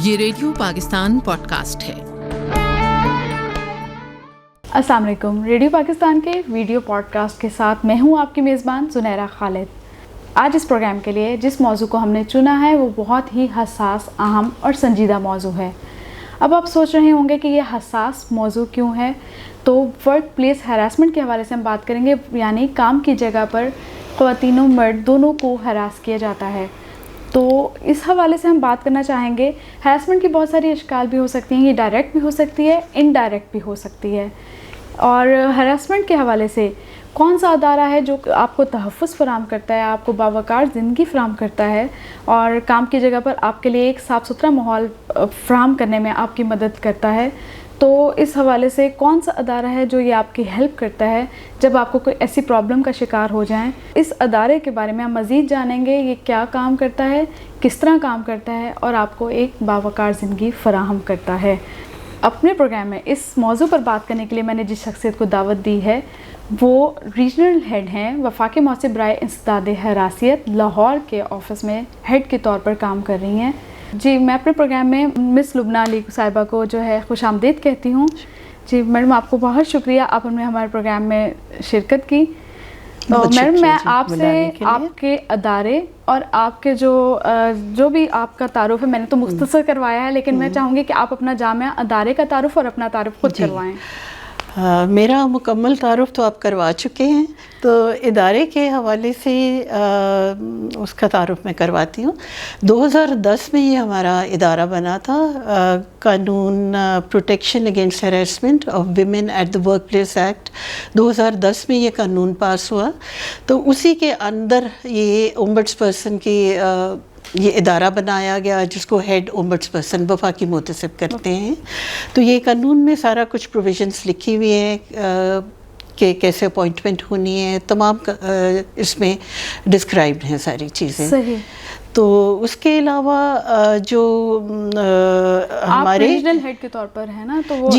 یہ radio Pakistan pod cost ہے۔ السلام علیکم، ریڈیو پاکستان کے ویڈیو پوڈ کاسٹ کے ساتھ میں ہوں آپ کی میزبان زنیرہ خالد۔ آج اس پروگرام کے لیے جس موضوع کو ہم نے چنا ہے وہ بہت ہی حساس، اہم اور سنجیدہ موضوع ہے۔ اب آپ سوچ رہے ہوں گے کہ یہ حساس موضوع کیوں ہے، تو ورک پلیس ہراسمنٹ کے حوالے سے ہم بات کریں گے، یعنی کام کی جگہ پر خواتین و مرد دونوں کو ہراس کیا جاتا ہے۔ تو اس حوالے سے ہم بات کرنا چاہیں گے۔ ہراسمنٹ کی بہت ساری اشکال بھی ہو سکتی ہیں، یہ ڈائریکٹ بھی ہو سکتی ہے، انڈائریکٹ بھی ہو سکتی ہے۔ اور ہراسمنٹ کے حوالے سے کون سا ادارہ ہے جو آپ کو تحفظ فراہم کرتا ہے، آپ کو باوقار زندگی فراہم کرتا ہے اور کام کی جگہ پر آپ کے لیے ایک صاف ستھرا ماحول فراہم کرنے میں آپ کی مدد کرتا ہے، تو اس حوالے سے کون سا ادارہ ہے جو یہ آپ کی ہیلپ کرتا ہے جب آپ کو کوئی ایسی پرابلم کا شکار ہو جائیں۔ اس ادارے کے بارے میں ہم مزید جانیں گے، یہ کیا کام کرتا ہے، کس طرح کام کرتا ہے اور آپ کو ایک باوقار زندگی فراہم کرتا ہے۔ اپنے پروگرام میں اس موضوع پر بات کرنے کے لیے میں نے جس شخصیت کو دعوت دی ہے وہ ریجنل ہیڈ ہیں، وفاقی محسوب برائے انسداد حراسیت لاہور کے آفس میں ہیڈ کے طور پر کام کر رہی ہیں۔ جی، میں اپنے پروگرام میں مس لبنہ علی صاحبہ کو جو ہے خوش آمدید کہتی ہوں۔ جی میڈم، آپ کو بہت شکریہ، آپ نے ہمارے پروگرام میں شرکت کی۔ تو میڈم، میں آپ سے آپ کے ادارے اور آپ کے جو بھی آپ کا تعارف ہے، میں نے تو مختصر کروایا ہے، لیکن میں چاہوں گی کہ آپ اپنا جامع ادارے کا تعارف اور اپنا تعارف خود کروائیں۔ میرا مکمل تعارف تو آپ کروا چکے ہیں، تو ادارے کے حوالے سے اس کا تعارف میں کرواتی ہوں۔ 2010 میں یہ ہمارا ادارہ بنا تھا، قانون protection against harassment of women at the workplace act 2010 میں یہ قانون پاس ہوا، تو اسی کے اندر یہ اومبڈس پرسن کی یہ ادارہ بنایا گیا جس کو ہیڈ اومبڈس پرسن وفاقی محتسب کرتے ہیں۔ تو یہ قانون میں سارا کچھ پروویژنس لکھی ہوئی ہیں کہ کیسے اپوائنٹمنٹ ہونی ہے، تمام اس میں ڈسکرائبڈ ہیں ساری چیزیں۔ صحیح۔ تو اس کے علاوہ جو ہمارے ریجنل ہیڈ کے طور پر ہے نا، تو وہ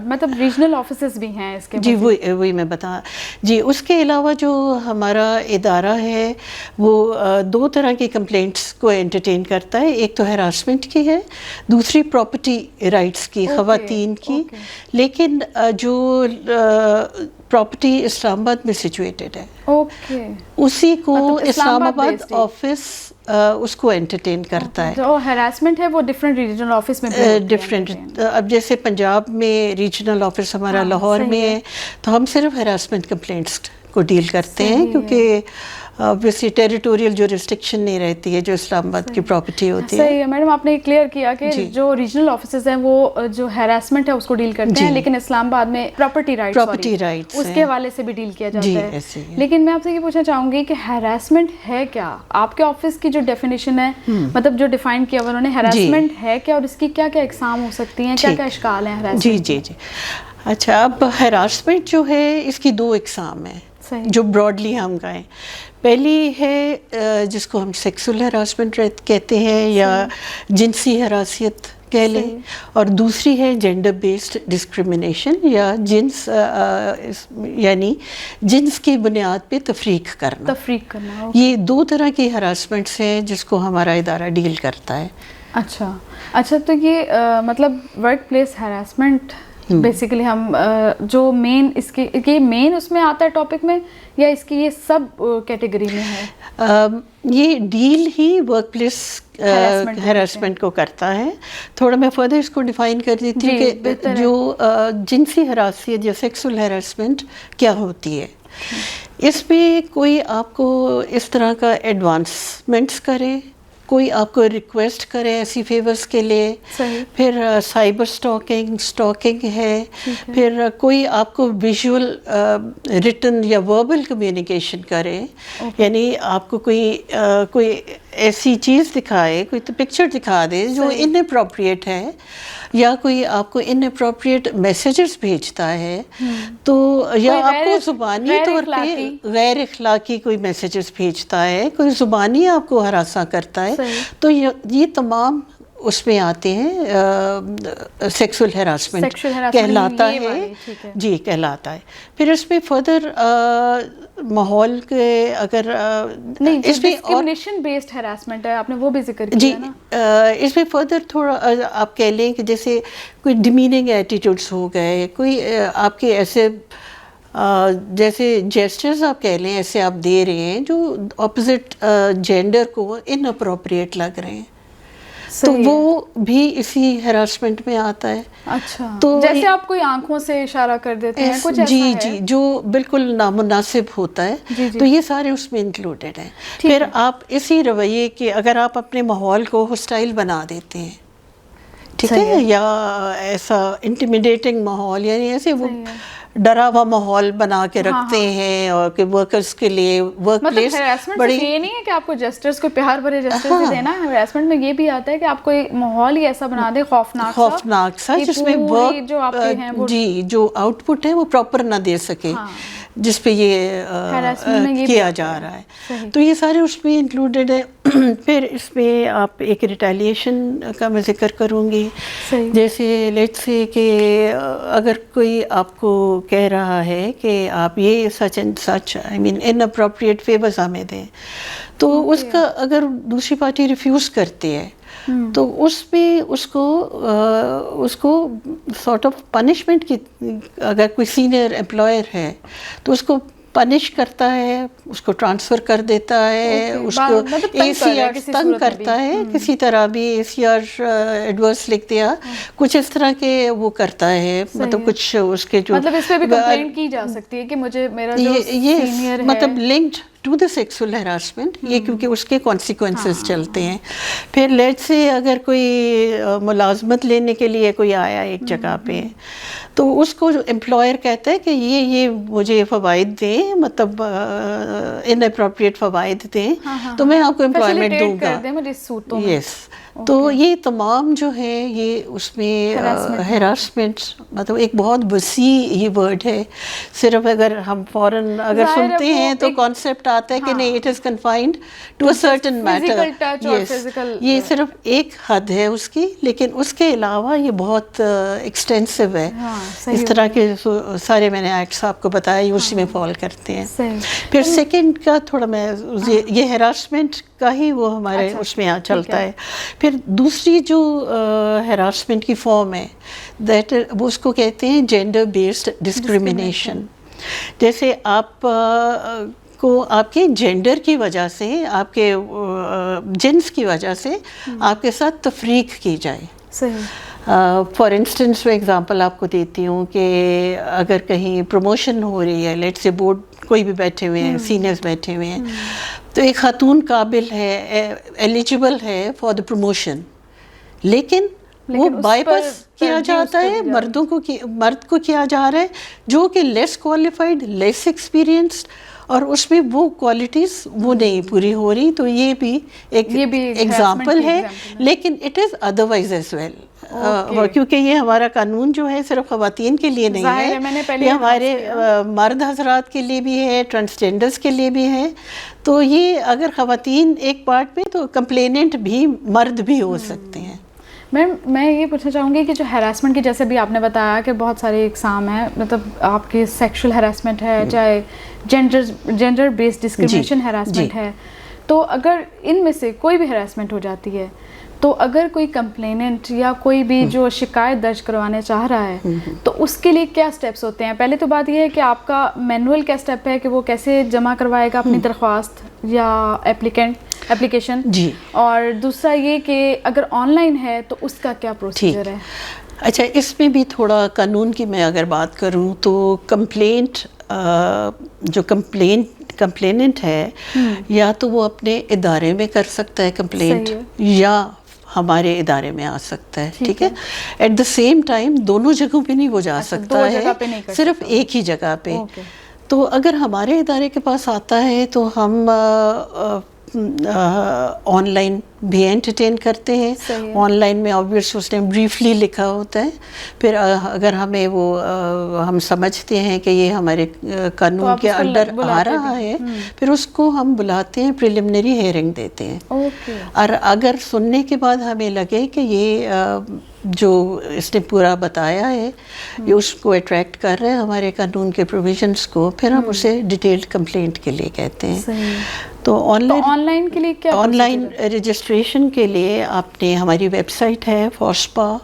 مطلب ریجنل آفیسز بھی ہیں اس کے؟ جی وہی میں بتا جی۔ اس کے علاوہ جو ہمارا ادارہ ہے وہ دو طرح کی کمپلینٹس کو انٹرٹین کرتا ہے، ایک تو ہراسمنٹ کی ہے، دوسری پراپرٹی رائٹس کی، خواتین کی۔ لیکن جو پراپرٹی اسلام آباد میں سچویٹڈ ہے، اسی کو اسلام آباد آفس اس کو انٹرٹین کرتا ہے۔ جو ہراسمنٹ ہے وہ ڈفرینٹ ریجنل آفس میں ڈفرینٹ، اب جیسے پنجاب میں ریجنل آفس ہمارا لاہور میں ہے، تو ہم صرف ہراسمنٹ کمپلینٹس کو ڈیل کرتے ہیں، کیونکہ obviously ٹیریٹوریل جو ریسٹرکشن نہیں رہتی ہے جو اسلام آباد کی پراپرٹی ہوتی ہے۔ صحیح ہے میڈم، آپ نے کلیئر کیا کہ جو ریجنل آفیسز ہیں وہ جو ہراسمنٹ ہے اس کو ڈیل کرتے ہیں، لیکن اسلام آباد میں پراپرٹی رائٹس اس کے حوالے سے بھی ڈیل کیا جاتا ہے۔ لیکن میں آپ سے یہ پوچھنا چاہوں گی کہ ہراسمنٹ ہے کیا؟ آپ کے آفس کی جو ڈیفینیشن ہے، مطلب جو ڈیفائن کیا انہوں نے، ہراسمنٹ ہے کیا اور اس کی کیا کیا اقسام ہو سکتی ہیں، کیا کیا اشکال ہیں ہراسمنٹ؟ جی اچھا، اب ہراسمنٹ جو ہے اس کی دو اقسام ہیں جو براڈلی ہم کہیں۔ پہلی ہے جس کو ہم سیکسول ہراسمنٹ کہتے ہیں یا جنسی حراسیت کہہ لیں، اور دوسری ہے جینڈر بیسڈ ڈسکریمنیشن یا جنس، یعنی جنس کی بنیاد پہ تفریق کرنا۔ یہ دو طرح کی ہراسمنٹس ہیں جس کو ہمارا ادارہ ڈیل کرتا ہے۔ اچھا، تو یہ مطلب ورک پلیس ہراسمنٹ بیسیکلی ہم جو مین اس کی یہ مین اس میں آتا ہے ٹاپک میں، یا اس کی یہ سب کیٹیگری میں ہے؟ یہ ڈیل ہی ورک پلیس ہراسمنٹ کو کرتا ہے۔ تھوڑا میں فردر اس کو ڈیفائن کر دیتی ہوں کہ جو جنسی حراسیت یا سیکسول ہراسمنٹ کیا ہوتی ہے۔ اس میں کوئی آپ کو اس طرح کا ایڈوانسمنٹس کرے، کوئی آپ کو ریکویسٹ کرے ایسی فیورز کے لیے، پھر سائبر سٹاکنگ ہے، پھر کوئی آپ کو ویژول ریٹن یا وربل کمیونیکیشن کرے، یعنی آپ کو کوئی ایسی چیز دکھائے، کوئی تو پکچر دکھا دے جو ان اپروپریٹ ہے، یا کوئی آپ کو ان اپروپریٹ میسیجز بھیجتا ہے، تو یا آپ کو زبانی طور پہ غیر اخلاقی کوئی میسیجز بھیجتا ہے، کوئی زبانی آپ کو ہراساں کرتا ہے، تو یہ تمام اس میں آتے ہیں سیکسول ہراسمنٹ کہلاتا ہے. جی کہلاتا ہے. پھر اس میں فردر ماحول کے اگر اس میں ڈسکریمنیشن بیسڈ ہراسمنٹ ہے, آپ نے وہ بھی ذکر کیا نا. اس میں فردر تھوڑا آپ کہہ لیں کہ جیسے کوئی ڈیمیننگ ایٹیٹیوڈس ہو گئے, کوئی آپ کے ایسے جیسے جیسچرز آپ کہہ لیں ایسے آپ دے رہے ہیں جو اپوزٹ جینڈر کو ان اپروپریٹ لگ رہے ہیں, تو وہ بھی اسی ہراسمنٹ میں آتا ہے. اچھا, تو جیسے آپ کوئی آنکھوں سے اشارہ کر دیتے ہیں کچھ ایسا ہے جی جو بالکل نامناسب ہوتا ہے, تو یہ سارے اس میں انکلوڈیڈ ہیں. پھر آپ اسی رویے کے اگر آپ اپنے ماحول کو ہوسٹائل بنا دیتے ہیں, ٹھیک ہے, یا ایسا انٹیمیڈیٹنگ ماحول, یعنی ایسے وہ ڈرا ہوا ماحول بنا کے رکھتے ہیں, اور کہ ورکرز کے لیے ورک پلیس بڑی, یہ نہیں ہے کہ آپ کو جسٹرز کو پیار بھرے جسٹرز دینا ہے. ہراسمنٹ میں یہ بھی آتا ہے کہ آپ کوئی ماحول ہی ایسا بنا دے خوفناک سا جس میں ورک جی جو آؤٹ پٹ ہے وہ پراپر نہ دے سکے, جس پہ یہ کیا جا رہا ہے. تو یہ سارے اس میں انکلوڈیڈ ہے. پھر اس میں آپ ایک ریٹیلیشن کا میں ذکر کروں گی. جیسے لیٹس سے کہ اگر کوئی آپ کو کہہ رہا ہے کہ آپ یہ such and such I mean inappropriate favours ہمیں دیں, تو اس کا اگر دوسری پارٹی ریفیوز کرتی ہے تو اس پہ اس کو سارٹ آف پنشمنٹ کی, اگر کوئی سینئر امپلائر ہے تو اس کو پنش کرتا ہے, اس کو ٹرانسفر کر دیتا ہے, اس کو اے سی آر تنگ کرتا ہے, کسی طرح بھی اے سی آر ایڈورس لکھ دیا, کچھ اس طرح کے وہ کرتا ہے. مطلب کچھ اس کے جو مطلب اس پہ بھی کمپلینٹ کی جا سکتی ہے کہ مجھے میرا جو سینئر ہے مطلب linked to the sexual harassment, یہ کیونکہ اس کے کانسیکوینسز چلتے ہیں. پھر لیٹ سے اگر کوئی ملازمت لینے کے لیے کوئی آیا ایک جگہ پہ, تو اس کو جو امپلائر کہتا ہے کہ یہ مجھے فوائد دیں, مطلب ان اپروپریٹ فوائد دیں, تو میں آپ کو امپلائمنٹ دوں گا. یس, تو یہ تمام جو ہے یہ اس میں ہراسمنٹ مطلب ایک بہت وسیع یہ ورڈ ہے. صرف اگر ہم فوراً اگر سنتے ہیں تو کانسیپٹ آتا ہے کہ نہیں, it is confined to a certain matter. یہ صرف ایک حد ہے اس کی, لیکن اس کے علاوہ یہ بہت ایکسٹینسو ہے. اس طرح کے سارے میں نے ایکٹس آپ کو بتایا, یہ اسی میں فال کرتے ہیں. پھر سیکنڈ کا تھوڑا میں یہ ہراسمنٹ کا ہی وہ ہمارے اس میں چلتا ہے. پھر دوسری جو ہراسمنٹ کی فارم ہے دیٹ وہ اس کو کہتے ہیں جینڈر بیسڈ ڈسکریمنیشن. جیسے آپ کو آپ کے جینڈر کی وجہ سے, آپ کے جنس کی وجہ سے آپ کے ساتھ تفریق کی جائے. فار انسٹنس میں ایگزامپل آپ کو دیتی ہوں کہ اگر کہیں پروموشن ہو رہی ہے, لیٹ سے بورڈ کوئی بھی بیٹھے ہوئے ہیں, سینئرز بیٹھے ہوئے ہیں, تو ایک خاتون قابل ہے, ایلیجیبل ہے فار دا پروموشن, لیکن وہ بائی پاس کیا جاتا ہے, مرد کو کیا جا رہا ہے جو کہ لیس کوالیفائڈ, لیس ایکسپیرینسڈ, اور اس میں وہ کوالٹیز وہ نہیں پوری ہو رہی. تو یہ بھی ایک ایگزامپل ہے, لیکن it is otherwise as well, کیونکہ یہ ہمارا قانون جو ہے صرف خواتین کے لیے نہیں ہے, یہ ہمارے مرد حضرات کے لیے بھی ہے, ٹرانسجینڈرز کے لیے بھی ہے. تو یہ اگر خواتین ایک پارٹ پہ, تو کمپلیننٹ بھی مرد بھی ہو سکتے ہیں. میم میں یہ پوچھنا چاہوں گی کہ جو ہراسمنٹ کی, جیسے بھی آپ نے بتایا کہ بہت سارے اقسام ہیں, مطلب آپ کی سیکشل ہراسمنٹ ہے, چاہے جینڈر بیسڈ ڈسکریمنیشن ہراسمنٹ ہے, تو اگر ان میں سے کوئی بھی ہراسمنٹ ہو جاتی ہے, تو اگر کوئی کمپلیننٹ یا کوئی بھی جو شکایت درج کروانے چاہ رہا ہے, تو اس کے لیے کیا سٹیپس ہوتے ہیں؟ پہلے تو بات یہ ہے کہ آپ کا مینول کیا سٹیپ ہے کہ وہ کیسے جمع کروائے گا اپنی درخواست یا اپلیکیشن, اور دوسرا یہ کہ اگر آن لائن ہے تو اس کا کیا پروسیجر ہے؟ اچھا, اس میں بھی تھوڑا قانون کی میں اگر بات کروں تو کمپلینٹ جو کمپلیننٹ ہے, یا تو وہ اپنے ادارے میں کر سکتا ہے کمپلینٹ, یا ہمارے ادارے میں آ سکتا ہے. ٹھیک ہے, ایٹ دا سیم ٹائم دونوں جگہوں پہ نہیں وہ جا سکتا ہے, صرف ایک ہی جگہ پہ. تو اگر ہمارے ادارے کے پاس آتا ہے تو ہم آن لائن بھی انٹرٹین کرتے ہیں. آن لائن میں آبویس اس نے بریفلی لکھا ہوتا ہے. پھر اگر ہمیں وہ ہم سمجھتے ہیں کہ یہ ہمارے قانون کے انڈر آ رہا ہے, پھر اس کو ہم بلاتے ہیں, پریلیمنری ہیئرنگ دیتے ہیں. اور اگر سننے کے بعد ہمیں لگے کہ یہ جو اس نے پورا بتایا ہے یہ اس کو اٹریکٹ کر رہے ہیں ہمارے قانون کے پروویژنس کو, پھر ہم اسے ڈیٹیلڈ کمپلینٹ کے لیے کہتے ہیں. تو آن لائن کے لیے کیا, آن لائن رجسٹریشن کے لیے آپ نے ہماری ویب سائٹ ہے FOSPAH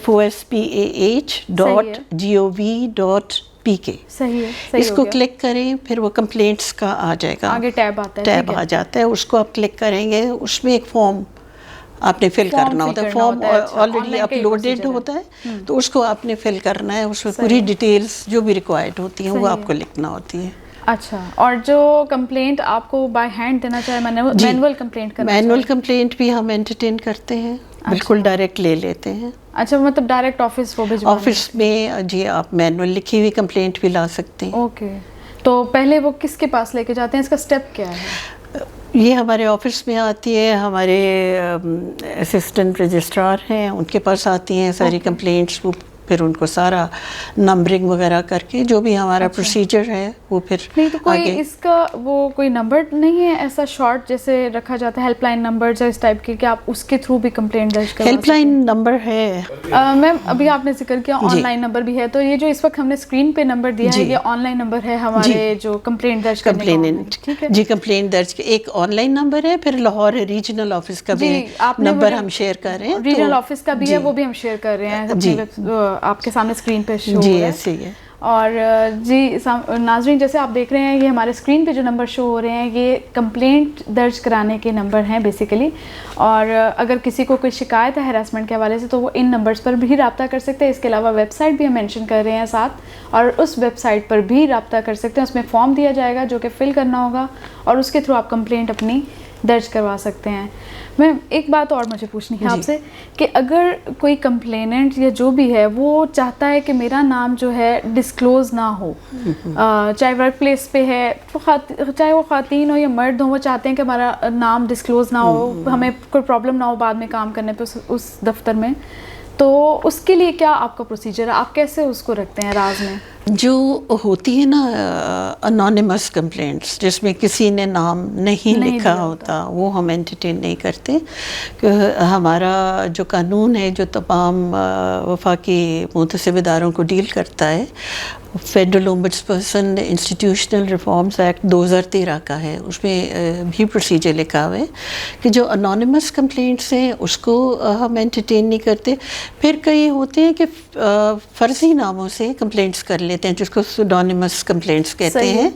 FOSPAH.gov.pk. اس کو کلک کریں, پھر وہ کمپلینٹس کا آ جائے گا, آگے ٹیب آ جاتا ہے. اس کو آپ کلک کریں گے, اس میں ایک فارم آپ نے فل کرنا ہوتا ہے. فارم آلریڈی اپلوڈیڈ ہوتا ہے, تو اس کو آپ نے فل کرنا ہے. اس میں پوری ڈیٹیلز جو بھی ریکوائرڈ ہوتی ہیں وہ آپ کو لکھنا ہوتی ہے. اچھا, اور جو کمپلینٹ آپ کو بائی ہینڈ دینا چاہے, مینول کمپلینٹ کرنا چاہے, مینول کمپلینٹ بھی ہم انٹرٹین کرتے ہیں, بالکل ڈائریکٹ لے لیتے ہیں. اچھا, مطلب ڈائریکٹ آفس وہ بھجوانا, آفس میں جی آپ مینول لکھی ہوئی کمپلینٹ بھی لا سکتے ہیں. اوکے, تو پہلے وہ کس کے پاس لے کے جاتے ہیں, اس کا اسٹیپ کیا ہے؟ یہ ہمارے آفس میں آتی ہے, ہمارے اسسٹنٹ رجسٹرار ہیں ان کے پاس آتی ہیں ساری کمپلینٹس. وہ پھر ان کو سارا نمبرنگ وغیرہ کر کے جو بھی ہمارا پروسیجر ہے وہ پھر نہیں. تو کوئی اس کا وہ کوئی نمبر نہیں ہے ایسا شارٹ جیسے رکھا جاتا ہے, ہیلپ لائن نمبر اس ٹائپ کے, کہ آپ اس کے تھرو بھی کمپلینٹ درج کروا سکتے ہیں؟ ہیلپ لائن نمبر ہے میم, ابھی آپ نے ذکر کیا آن لائن نمبر بھی ہے, تو یہ جو اس وقت ہم نے اسکرین پہ نمبر دیا ہے یہ آن لائن نمبر ہے ہمارے جو کمپلینٹ درج کرنے کا؟ جی, کمپلینٹ درج ایک آن لائن نمبر ہے, پھر لاہور ریجنل آفس کا بھی نمبر ہم شیئر کر رہے ہیں. ریجنل آفس کا بھی ہے, وہ بھی ہم شیئر کر رہے ہیں آپ کے سامنے اسکرین پہ شو ہو رہا ہے. ایسے ہی ہے. اور جی ناظرین, جیسے آپ دیکھ رہے ہیں یہ ہمارے اسکرین پہ جو نمبر شو ہو رہے ہیں یہ کمپلینٹ درج کرانے کے نمبر ہیں بیسیکلی. اور اگر کسی کو کوئی شکایت ہے ہراسمنٹ کے حوالے سے تو وہ ان نمبرز پر بھی رابطہ کر سکتے ہیں. اس کے علاوہ ویب سائٹ بھی ہم مینشن کر رہے ہیں ساتھ, اور اس ویب سائٹ پر بھی رابطہ کر سکتے ہیں. اس میں فارم دیا جائے گا جو کہ فل کرنا ہوگا, اور اس کے تھرو آپ کمپلینٹ اپنی درج کروا سکتے ہیں. میم, ایک بات اور مجھے پوچھنی ہے آپ سے کہ اگر کوئی کمپلیننٹ یا جو بھی ہے وہ چاہتا ہے کہ میرا نام جو ہے ڈسکلوز نہ ہو, چاہے ورک پلیس پہ ہے, چاہے وہ خواتین ہو یا مرد ہوں, وہ چاہتے ہیں کہ ہمارا نام ڈسکلوز نہ ہو, ہمیں کوئی پرابلم نہ ہو بعد میں کام کرنے پہ اس دفتر میں, تو اس کے لیے کیا آپ کا پروسیجر ہے, آپ کیسے اس کو رکھتے ہیں راز میں؟ جو ہوتی ہے نا انونیمس کمپلینٹس جس میں کسی نے نام نہیں لکھا ہوتا, وہ ہم انٹرٹین نہیں کرتے. ہمارا جو قانون ہے جو تمام وفاقی منتسب اداروں کو ڈیل کرتا ہے, federal ombudsperson institutional reforms act 2013 کا ہے. اس میں بھی پروسیجر لکھا ہوا ہے کہ جو انونیمس کمپلینٹس ہیں اس کو ہم انٹرٹین نہیں کرتے. پھر کئی ہوتے ہیں کہ فرضی ناموں سے کمپلینٹس کر لیتے ہیں جس کو سوڈونیمس کمپلینٹس کہتے ہیں,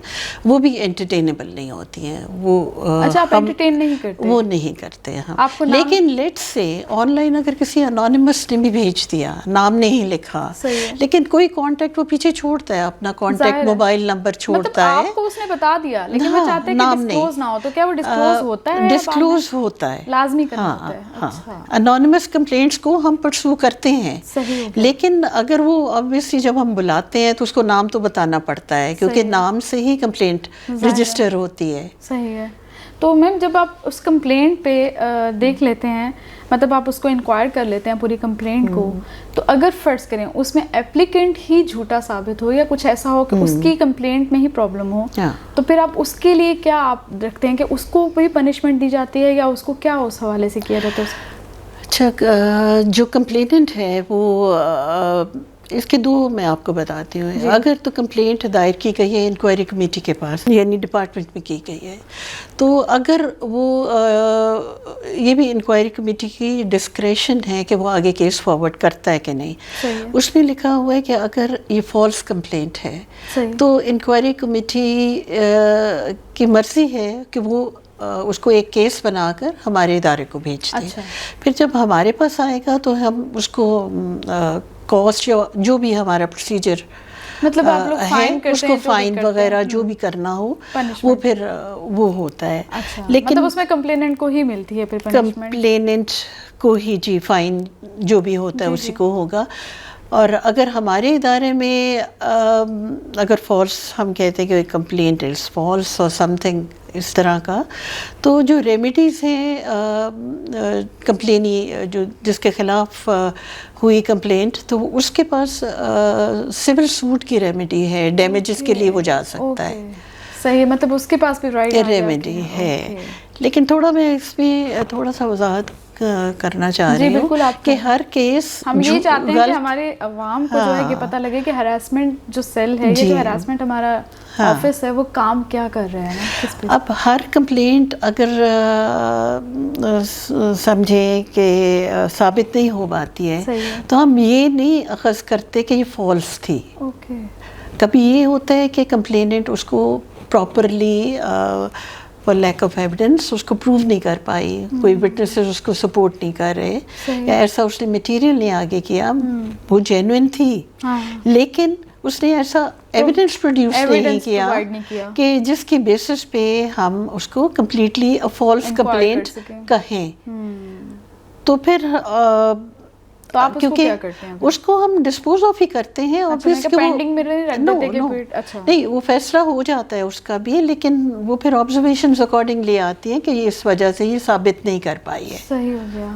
وہ بھی انٹرٹینیبل نہیں ہوتی ہیں. وہ آپ انٹرٹین نہیں کرتے؟ وہ نہیں کرتے ہم. لیکن لیٹ سے آن لائن اگر کسی انونیمس نے بھی بھیج دیا, نام نہیں لکھا, لیکن کوئی کانٹیکٹ وہ پیچھے چھوڑتا ہے, اپنا کانٹیکٹ موبائل نمبر چھوڑتا ہے. آپ کو اس نے بتا دیا لیکن وہ چاہتے ہیں کہ ڈسکلوز نہ ہو, تو کیا وہ ڈسکلوز ہوتا ہے؟ ڈسکلوز ہوتا ہے, لازمی کرنا ہوتا ہے. انونیمس کمپلینٹس کو ہم پرسو کرتے ہیں, لیکن اگر وہ obviously جب ہم بلاتے ہیں تو اس کو نام تو بتانا پڑتا ہے, کیونکہ نام سے ہی کمپلینٹ رجسٹر ہوتی ہے. صحیح ہے. تو میم, جب آپ اس کمپلینٹ پہ دیکھ لیتے ہیں, مطلب آپ اس کو انکوائر کر لیتے ہیں پوری کمپلینٹ کو, تو اگر فرض کریں اس میں اپلیکنٹ ہی جھوٹا ثابت ہو یا کچھ ایسا ہو کہ اس کی کمپلینٹ میں ہی پرابلم ہو, تو پھر آپ اس کے لیے کیا آپ رکھتے ہیں کہ اس کو کوئی پنشمنٹ دی جاتی ہے یا اس کو کیا اس حوالے سے کیا جاتا ہے؟ اچھا, جو کمپلیننٹ ہے وہ اس کے دو میں آپ کو بتاتی ہوں. اگر تو کمپلینٹ دائر کی گئی ہے انکوائری کمیٹی کے پاس یعنی ڈپارٹمنٹ میں کی گئی ہے, تو اگر وہ یہ بھی انکوائری کمیٹی کی ڈسکریشن ہے کہ وہ آگے کیس فارورڈ کرتا ہے کہ نہیں. اس میں لکھا ہوا ہے کہ اگر یہ فالس کمپلینٹ ہے تو انکوائری کمیٹی کی مرضی ہے کہ وہ اس کو ایک کیس بنا کر ہمارے ادارے کو بھیج دیں. پھر جب ہمارے پاس آئے گا تو ہم اس کو کاسٹ یا جو بھی ہمارا پروسیجر مطلب آپ لوگ فائن کرتے ہیں, اس کو فائن وغیرہ جو بھی کرنا ہو وہ پھر وہ ہوتا ہے. لیکن اس میں کمپلیننٹ کو ہی ملتی ہے, پھر کمپلیننٹ کو ہی جی فائن جو بھی ہوتا ہے اسی کو ہوگا. اور اگر ہمارے ادارے میں اگر فالس ہم کہتے ہیں کہ کمپلینٹ از فالس اور سم تھنگ اس طرح کا، تو جو ریمیڈیز ہیں کمپلینی جو جس کے خلاف ہوئی کمپلینٹ، تو اس کے پاس سول سوٹ کی ریمیڈی ہے، ڈیمیجز کے لیے وہ جا سکتا ہے. صحیح، مطلب اس کے پاس بھی رائٹ ریمیڈی ہے. لیکن تھوڑا میں اس میں تھوڑا سا وضاحت کرنا چاہ رہی ہوں کہ ہر کیس ہم یہ چاہتے ہیں کہ ہمارے عوام کو جو ہے یہ پتہ لگے کہ ہراسمنٹ جو سیل ہے، یہ جو ہراسمنٹ ہمارا آفس ہے، وہ کام کیا کر رہا ہے. اب ہر کمپلینٹ اگر سمجھیں کہ ثابت نہیں ہو پاتی ہے تو ہم یہ نہیں اخذ کرتے کہ یہ فالس تھی. کبھی یہ ہوتا ہے کہ کمپلیننٹ اس کو properly for lack of evidence اس کو پروو نہیں کر پائی، کوئی وٹنسز اس کو سپورٹ نہیں کر رہے، یا ایسا اس نے مٹیریل نہیں آگے کیا، وہ جینوئن تھی لیکن اس نے ایسا ایویڈنس پروڈیوس نہیں کیا کہ جس کی بیسس پہ ہم اس کو کمپلیٹلی فالس کمپلینٹ کہیں. تو پھر کیونکہ اس کو ہم ڈسپوز آف ہی کرتے ہیں، نہیں وہ فیصلہ ہو جاتا ہے اس کا بھی، لیکن وہ پھر آبزرویشنز اکارڈنگلی آتی ہیں کہ یہ اس وجہ سے یہ ثابت نہیں کر پائی ہے. صحیح ہو گیا.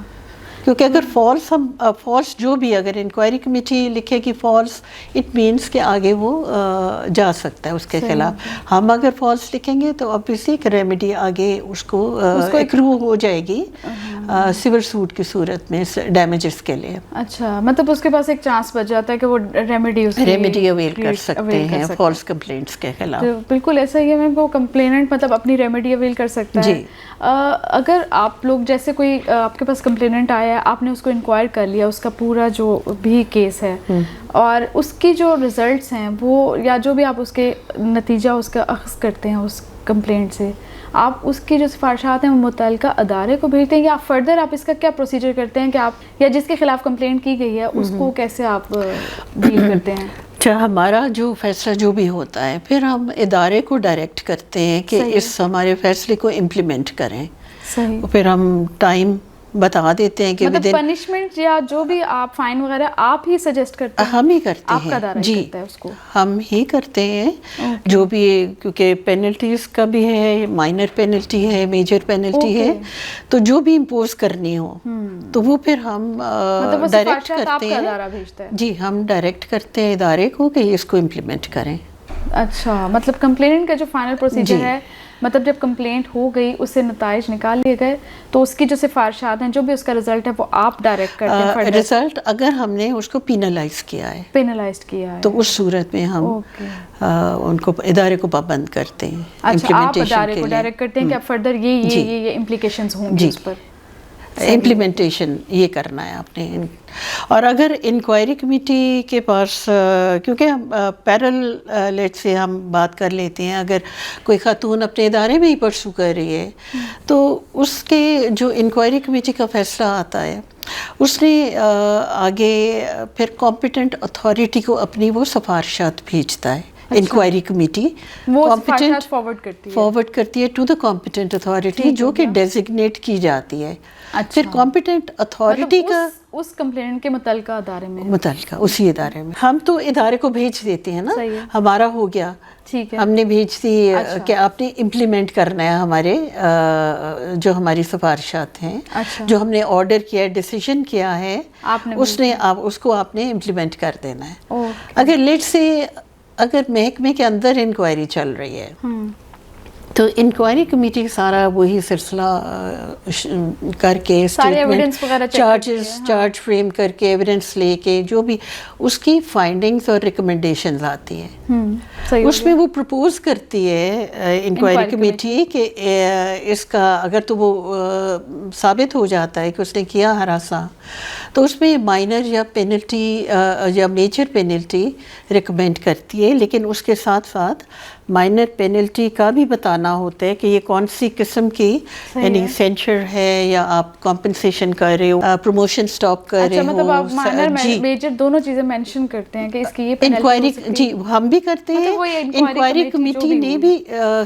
کیونکہ اگر فالس جو بھی اگر انکوائری کمیٹی لکھے کہ فالس، اٹ مینس کہ آگے وہ جا سکتا ہے اس کے خلاف. ہم اگر فالس لکھیں گے تو obviously ایک ریمیڈی آگے اس کو ایکرو ہو جائے گی سول سوٹ کی صورت میں ڈیمیجز کے لیے. اچھا، مطلب اس کے پاس ایک چانس بچ جاتا ہے کہ وہ ریمیڈی اویل کر سکتے ہیں فالس کمپلینٹس کے خلاف. بالکل ایسا ہی ہے میم، وہ کمپلیننٹ مطلب اپنی ریمیڈی اویل کر سکتا ہے. اگر آپ لوگ جیسے کوئی آپ کے پاس کمپلیننٹ آیا ہے، آپ نے اس کو انکوائر کر لیا اس کا پورا جو بھی کیس ہے، اور اس کی جو ریزلٹس ہیں وہ یا جو بھی آپ اس کے نتیجہ اس کا اخذ کرتے ہیں اس کمپلینٹ سے، آپ اس کی جو سفارشات ہیں وہ متعلقہ ادارے کو بھیجتے ہیں، یا فردر آپ اس کا کیا پروسیجر کرتے ہیں کہ آپ یا جس کے خلاف کمپلینٹ کی گئی ہے اس کو کیسے آپ ڈیل کرتے ہیں؟ اچھا، ہمارا جو فیصلہ جو بھی ہوتا ہے پھر ہم ادارے کو ڈائریکٹ کرتے ہیں کہ اس ہمارے فیصلے کو امپلیمنٹ کریں. صحیح. پھر ہم ٹائم بتا دیتے ہیں کہ مطلب پنشمنٹ یا جو بھی آپ فائن وغیرہ آپ ہی سجیسٹ کرتے ہیں؟ ہم ہی کرتے ہیں. آپ کا ادارہ کرتا ہے اس کو؟ ہم ہی کرتے ہیں. جو بھی، کیونکہ پینلٹیز کا بھی ہے، مائنر پینلٹی ہے، میجر پینلٹی ہے، تو جو بھی امپوز کرنی ہو تو وہ پھر ہم ڈائریکٹ کرتے ہیں. جی، ہم ڈائریکٹ کرتے ہیں ادارے کو کہ اس کو امپلیمنٹ کریں. اچھا، مطلب کمپلیننٹ کا جو فائنل پروسیجر ہے، مطلب جب کمپلینٹ ہو گئی اس سے نتائج نکال لیے گئے تو اس کی جو سفارشات ہیں جو بھی اس کا رزلٹ ہے وہ آپ ڈائریکٹ کرتے ہیں؟ رزلٹ اگر ہم نے اس کو پینلائز کیا ہے تو اس صورت میں ہم ان کو ادارے کو پابند کرتے ہیں. اچھا، آپ ادارے کو ڈائریکٹ کرتے ہیں کہ اب فردر یہ امپلیکیشنز ہوں گی اس پر، امپلیمنٹیشن یہ کرنا ہے آپ نے. اور اگر انکوائری کمیٹی کے پاس، کیونکہ ہم پیرل سے ہم بات کر لیتے ہیں، اگر کوئی خاتون اپنے ادارے میں ہی پرسو کر رہی ہے تو اس کے جو انکوائری کمیٹی کا فیصلہ آتا ہے اس نے آگے پھر کمپیٹنٹ اتھارٹی کو اپنی وہ سفارشات بھیجتا ہے. انکوائری کمیٹی فارورڈ کرتی ہے ٹو دا کمپیٹنٹ اتھارٹی جو کہ ڈیزگنیٹ کی جاتی ہے. پھر کمپیٹنٹ اتھارٹی کا اس کمپلینٹ کے متعلقہ ادارے میں، متعلقہ اسی ادارے میں، ہم تو ادارے کو بھیج دیتے ہیں نا. ہمارا ہو گیا، ہم نے بھیج دی کہ آپ نے امپلیمنٹ کرنا ہے ہمارے جو ہماری سفارشات ہیں، جو ہم نے آرڈر کیا ہے، ڈیسیژن کیا ہے، اس کو آپ نے امپلیمنٹ کر دینا ہے. اگر لیٹ سے اگر محکمے کے اندر انکوائری چل رہی ہے تو انکوائری کمیٹی سارا وہی سلسلہ کر کے چارج فریم کر کے ایویڈنس لے کے جو بھی اس کی فائنڈنگز اور ریکمنڈیشنز آتی ہیں اس میں وہ پرپوز کرتی ہے انکوائری کمیٹی کہ اس کا اگر تو وہ ثابت ہو جاتا ہے کہ اس نے کیا ہراساں تو اس میں مائنر یا پینلٹی یا میجر پینلٹی ریکمینڈ کرتی ہے، لیکن اس کے ساتھ ساتھ مائنر پینلٹی کا بھی بتانا ہوتا ہے کہ یہ کون سی قسم کی یعنی سینچر ہے یا آپ کمپنسیشن کر رہے ہو, پروموشن سٹاپ کر رہے ہو. مطلب آپ مائنر میجر دونوں چیزیں مینشن کرتے ہیں کہ اس کی یہ انکوائری, جی ہم بھی کرتے ہیں. انکوائری کمیٹی نے بھی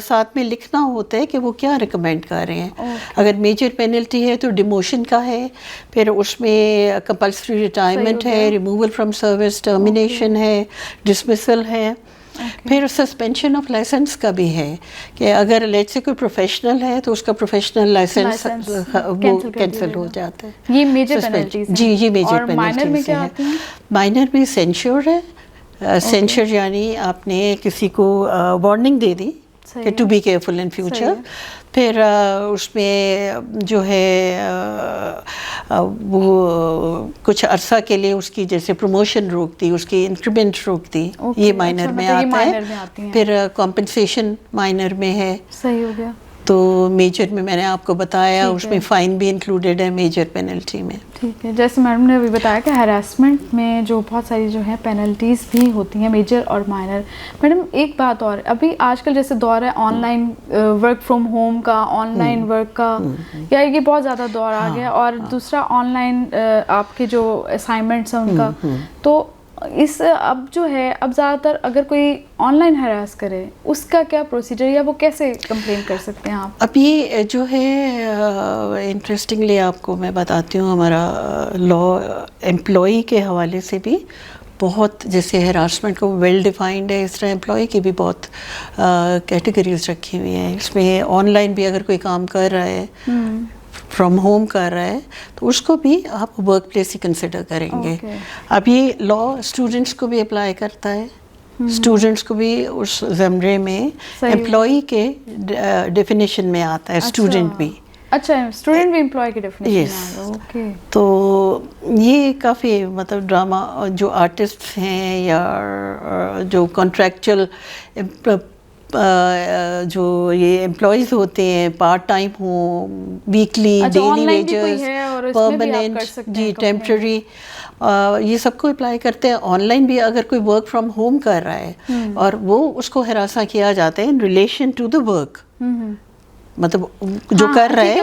ساتھ میں لکھنا ہوتا ہے کہ وہ کیا ریکمینڈ کر رہے ہیں. اگر میجر پینلٹی ہے تو ڈیموشن کا ہے, پھر اس میں کمپلسری ریٹائرمنٹ ہے, ریموول فرام سروس, ٹرمینیشن ہے, ڈسمسل ہے. پھر سسپینشن آف لائسنس کا بھی ہے کہ اگر لیٹ سے کوئی پروفیشنل ہے تو اس کا پروفیشنل لائسنس وہ کینسل ہو جاتا ہے. یہ میجر پینلٹیز ہیں. جی یہ میجر پینلٹیز ہیں. مائنر میں سینشور ہے. سینشر یعنی آپ نے کسی کو وارننگ دے دی کہ to be careful in future. پھر اس میں جو ہے وہ کچھ عرصہ کے لیے اس کی جیسے پروموشن روک دی, اس کی انکریمنٹ روک دی, یہ مائنر میں آتا ہے. پھر کمپنسیشن مائنر میں ہے. صحیح ہو گیا. تو میجر میں میں نے آپ کو بتایا اس میں فائن بھی انکلوڈیڈ ہے میجر پینلٹی میں. ٹھیک ہے. جیسے میڈم نے ابھی بتایا کہ ہراسمنٹ میں جو بہت ساری جو ہیں پینلٹیز بھی ہوتی ہیں میجر اور مائنر. میڈم ایک بات اور, ابھی آج کل جیسے دور ہے on line work from home کا, آن لائن ورک کا, یا یہ بہت زیادہ دور آ گیا, اور دوسرا آن لائن آپ کے جو اسائنمنٹس ہیں ان کا, تو اس اب جو ہے اب زیادہ تر اگر کوئی آن لائن ہراس کرے اس کا کیا پروسیجر, یا وہ کیسے کمپلین کر سکتے ہیں آپ؟ اب یہ جو ہے انٹرسٹنگلی آپ کو میں بتاتی ہوں, ہمارا لا امپلائی کے حوالے سے بھی بہت, جیسے ہراسمنٹ کو ویل ڈیفائنڈ ہے, اس طرح امپلائی کی بھی بہت کیٹیگریز رکھی ہوئی ہیں. اس میں آن لائن بھی اگر کوئی کام کر رہا ہے, فرام ہوم کر رہا ہے, تو اس کو بھی آپ ورک پلیس ہی کنسیڈر کریں گے. اب یہ لا اسٹوڈنٹس کو بھی اپلائی کرتا ہے, اسٹوڈنٹس کو بھی اس زمرے میں امپلائی کے ڈیفینیشن میں آتا ہے, اسٹوڈنٹ بھی. اچھا, اسٹوڈنٹ بھی امپلائی کی ڈیفینیشن میں آتا ہے. تو یہ کافی مطلب ڈرامہ جو آرٹسٹ ہیں یا جو کانٹریکچل جو یہ امپلائیز ہوتے ہیں, پارٹ ٹائم ہوں, ویکلی, ڈیلی ویجز, پرماننٹ, جی ٹیمپرری, یہ سب کو اپلائی کرتے ہیں. آن لائن بھی اگر کوئی ورک فرام ہوم کر رہا ہے اور وہ اس کو ہراساں کیا جاتا ہے in relation to the work, مطلب جو کر رہا ہے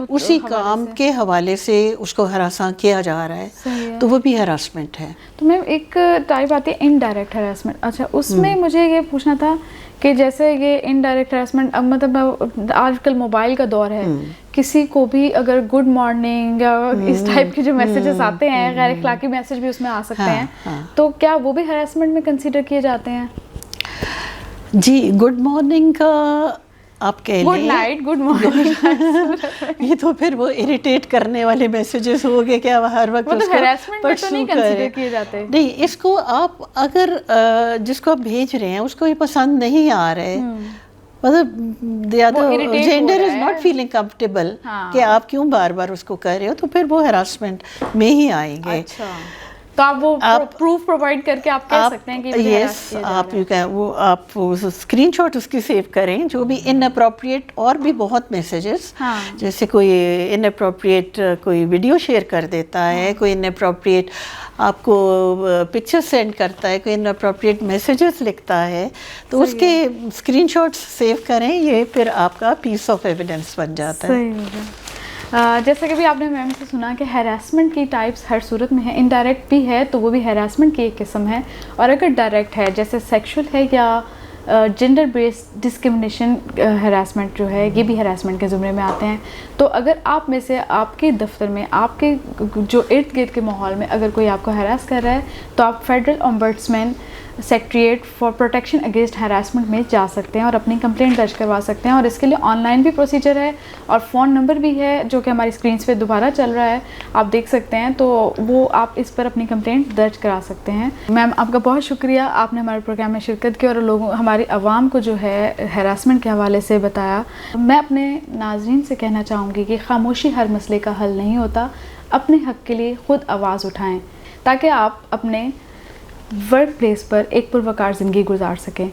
اسی کام کے حوالے سے اس کو ہراساں کیا جا رہا ہے, تو وہ بھی ہراسمنٹ ہے. تو میم ایک ٹائپ آتی ہے انڈائریکٹ ہراسمنٹ. اچھا, اس میں مجھے یہ پوچھنا تھا کہ جیسے یہ انڈائریکٹ ہراسمنٹ, اب مطلب آج کل موبائل کا دور ہے, کسی کو بھی اگر گڈ مارننگ یا اس ٹائپ کے جو میسیجز آتے ہیں, غیر اخلاقی میسیج بھی اس میں آ سکتے ہیں, تو کیا وہ بھی ہراسمنٹ میں کنسیڈر کیے جاتے ہیں؟ جی, گڈ مارننگ کا آپ کہہ لیں, گڈ نائٹ, گڈ مارننگ, یہ تو پھر وہ اریٹیٹ کرنے والے میسیجز ہو گئے کہ ہر وقت اس کو پرسو کریں. نہیں, اس کو آپ اگر جس کو آپ بھیج رہے ہیں اس کو یہ پسند نہیں آ رہے, مطلب gender is not feeling comfortable کہ آپ کیوں بار بار اس کو کر رہے ہو, تو پھر وہ ہراسمنٹ میں ہی آئیں گے. تو آپ وہ پروف پرووائڈ کر کے آپ کہہ سکتے ہیں کہ یس, آپ اسکرین شاٹ اس کی سیو کریں, جو بھی ان اپروپریٹ, اور بھی بہت میسیجز, جیسے کوئی ان اپروپریٹ کوئی ویڈیو شیئر کر دیتا ہے, کوئی ان اپروپریٹ آپ کو پکچر سینڈ کرتا ہے, کوئی ان اپروپریٹ میسیجز لکھتا ہے, تو اس کے اسکرین شاٹس سیو کریں, یہ پھر آپ کا پیس آف ایویڈنس بن جاتا ہے. جیسا کہ بھی آپ نے میم سے سنا کہ ہیراسمنٹ کی ٹائپس ہر صورت میں ہے, انڈائریکٹ بھی ہے تو وہ بھی ہیراسمنٹ کی ایک قسم ہے, اور اگر ڈائریکٹ ہے جیسے سیکشول ہے یا جنڈر بیسڈ ڈسکرمنیشن ہراسمنٹ جو ہے, یہ بھی ہراسمنٹ کے زمرے میں آتے ہیں. تو اگر آپ میں سے آپ کے دفتر میں, آپ کے جو ارد گرد کے ماحول میں اگر کوئی آپ کو ہراس کر رہا ہے, تو آپ federal ombudsman secretariat for protection against harassment میں جا سکتے ہیں اور اپنی کمپلینٹ درج کروا سکتے ہیں. اور اس کے لیے آن لائن بھی پروسیجر ہے, اور فون نمبر بھی ہے جو کہ ہماری اسکرینس پہ دوبارہ چل رہا ہے, آپ دیکھ سکتے ہیں, تو وہ آپ اس پر اپنی کمپلینٹ درج کرا سکتے ہیں. میم آپ کا بہت شکریہ, آپ نے ہمارے پروگرام میں شرکت کی اور لوگوں ہماری عوام کو جو ہے ہراسمنٹ کے حوالے سے بتایا. میں اپنے ناظرین سے کہنا چاہوں گی کہ خاموشی ہر مسئلے کا حل نہیں ہوتا, اپنے حق کے لیے خود آواز اٹھائیں تاکہ آپ اپنے ورک پلیس پر ایک پروقار زندگی گزار سکیں.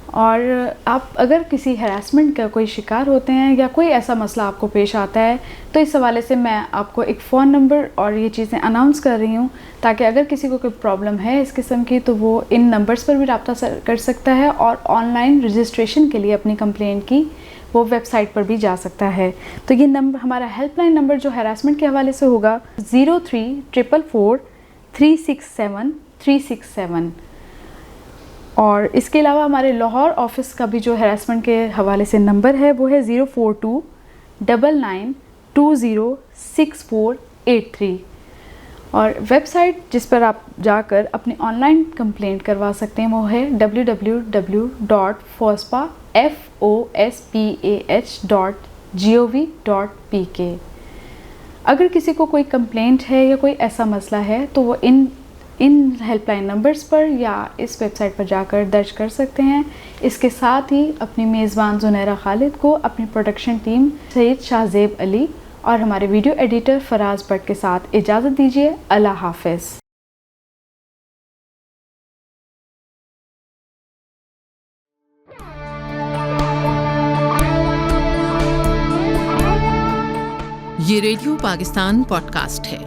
اور آپ اگر کسی ہراسمنٹ کا کوئی شکار ہوتے ہیں یا کوئی ایسا مسئلہ آپ کو پیش آتا ہے تو اس حوالے سے میں آپ کو ایک فون نمبر اور یہ چیزیں اناؤنس کر رہی ہوں تاکہ اگر کسی کو کوئی پرابلم ہے اس قسم کی تو وہ ان نمبرز پر بھی رابطہ کر سکتا ہے اور آن لائن رجسٹریشن کے لیے اپنی کمپلینٹ کی وہ ویب سائٹ پر بھی جا سکتا ہے. تو یہ نمبر ہمارا ہیلپ لائن نمبر جو ہراسمنٹ کے حوالے سے ہوگا 0344 367 367. اور اس کے علاوہ ہمارے لاہور آفس کا بھی جو ہراسمنٹ کے حوالے سے نمبر ہے وہ ہے 042 9920 6483. اور ویب سائٹ جس پر آپ جا کر اپنی آن لائن کمپلینٹ کروا سکتے ہیں وہ ہے www.fospah.gov.pk. اگر کسی کو کوئی کمپلینٹ ہے یا کوئی ایسا مسئلہ ہے تو وہ ان ہیلپ لائن نمبرز پر یا اس ویب سائٹ پر جا کر درج کر سکتے ہیں. اس کے ساتھ ہی اپنی میزبان زنیرہ خالد کو اپنی پروڈکشن ٹیم سید شاہ زیب علی اور ہمارے ویڈیو ایڈیٹر فراز بٹ کے ساتھ اجازت دیجیے. اللہ حافظ. یہ ریڈیو پاکستان پوڈ کاسٹ ہے.